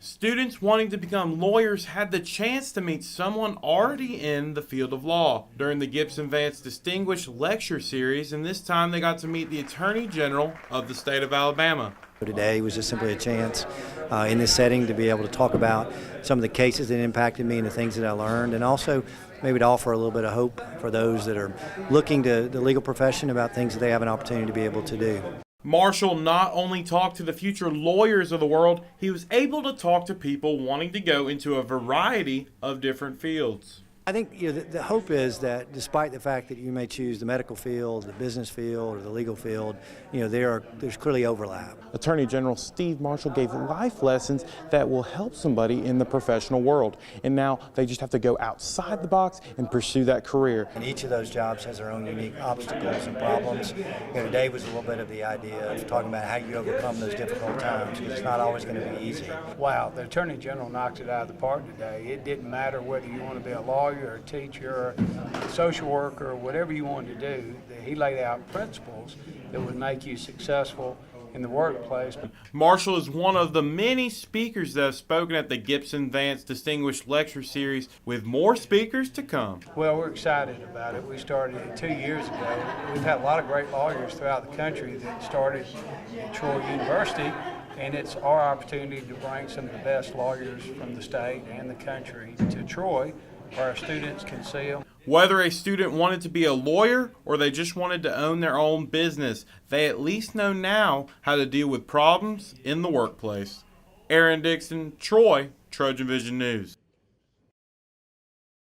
Students wanting to become lawyers had the chance to meet someone already in the field of law during the Dixon Distinguished Lecture Series, and this time they got to meet the Attorney General of the state of Alabama. Today was just simply a chance in this setting to be able to talk about some of the cases that impacted me and the things that I learned, and also maybe to offer a little bit of hope for those that are looking to the legal profession about things that they have an opportunity to be able to do. Marshall not only talked to the future lawyers of the world, he was able to talk to people wanting to go into a variety of different fields. I think the hope is that despite the fact that you may choose the medical field, the business field, or the legal field, there's clearly overlap. Attorney General Steve Marshall gave life lessons that will help somebody in the professional world. And now they just have to go outside the box and pursue that career. And each of those jobs has their own unique obstacles and problems. Today was a little bit of the idea of talking about how you overcome those difficult times, because it's not always going to be easy. Wow, the Attorney General knocked it out of the park today. It didn't matter whether you want to be a lawyer or a teacher or a social worker or whatever you wanted to do. He laid out principles that would make you successful in the workplace. Marshall is one of the many speakers that have spoken at the Dixon Distinguished Lecture Series, with more speakers to come. Well, we're excited about it. We started it 2 years ago. We've had a lot of great lawyers throughout the country that started at Troy University, and it's our opportunity to bring some of the best lawyers from the state and the country to Troy, where our students can see them. Whether a student wanted to be a lawyer or they just wanted to own their own business, they at least know now how to deal with problems in the workplace. Aaron Dixon, Troy, TrojanVision News.